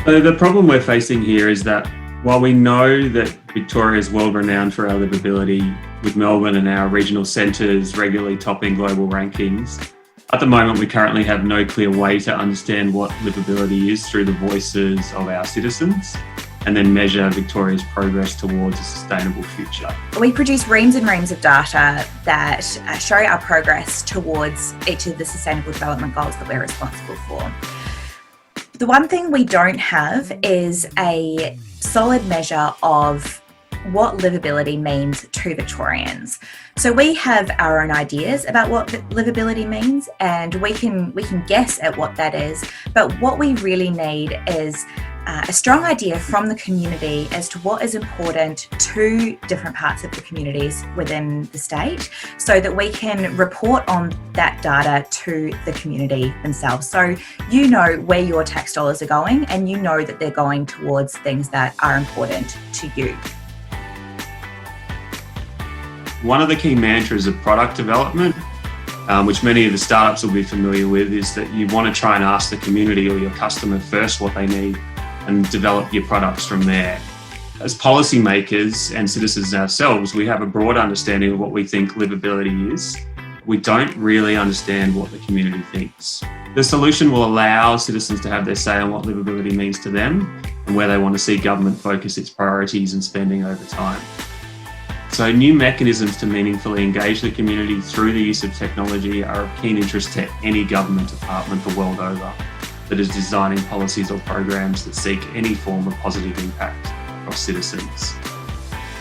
So the problem we're facing here is that while we know that Victoria is world renowned for our livability, with Melbourne and our regional centres regularly topping global rankings, at the moment we currently have no clear way to understand what livability is through the voices of our citizens, and then measure Victoria's progress towards a sustainable future. We produce reams and reams of data that show our progress towards each of the sustainable development goals that we're responsible for. The one thing we don't have is a solid measure of what livability means to Victorians. So we have our own ideas about what livability means, and we can guess at what that is, but what we really need is a strong idea from the community as to what is important to different parts of the communities within the state, so that we can report on that data to the community themselves. So you know where your tax dollars are going, and you know that they're going towards things that are important to you. One of the key mantras of product development, which many of the startups will be familiar with, is that you want to try and ask the community or your customer first what they need and develop your products from there. As policymakers and citizens ourselves, we have a broad understanding of what we think livability is. We don't really understand what the community thinks. The solution will allow citizens to have their say on what livability means to them and where they want to see government focus its priorities and spending over time. So new mechanisms to meaningfully engage the community through the use of technology are of keen interest to any government department the world over that is designing policies or programs that seek any form of positive impact across citizens.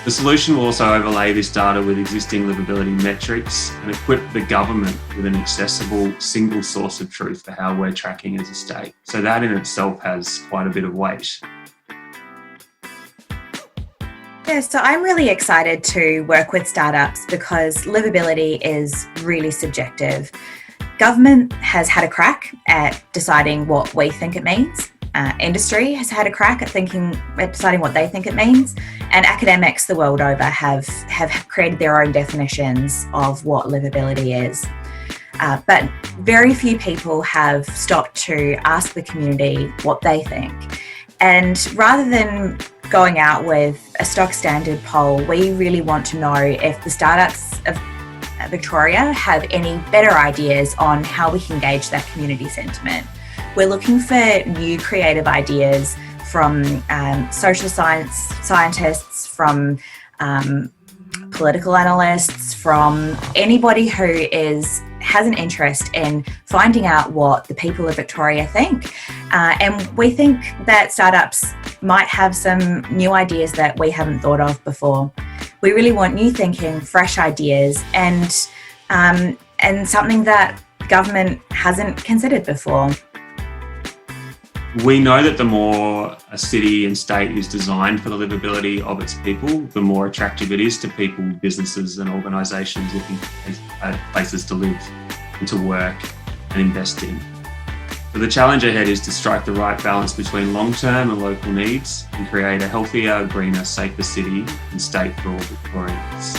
The solution will also overlay this data with existing livability metrics and equip the government with an accessible single source of truth for how we're tracking as a state. So that in itself has quite a bit of weight. Yeah, so I'm really excited to work with startups because livability is really subjective. Government has had a crack at deciding what we think it means. Industry has had a crack at deciding what they think it means. And academics the world over have created their own definitions of what livability is. But very few people have stopped to ask the community what they think. And rather than going out with a stock standard poll, we really want to know if the startups of Victoria have any better ideas on how we can gauge that community sentiment. We're looking for new creative ideas from social scientists, from political analysts, from anybody who has an interest in finding out what the people of Victoria think. And we think that startups might have some new ideas that we haven't thought of before. We really want new thinking, fresh ideas, and something that government hasn't considered before. We know that the more a city and state is designed for the livability of its people, the more attractive it is to people, businesses and organisations looking for places to live and to work and invest in. So the challenge ahead is to strike the right balance between long-term and local needs and create a healthier, greener, safer city and state for all Victorians.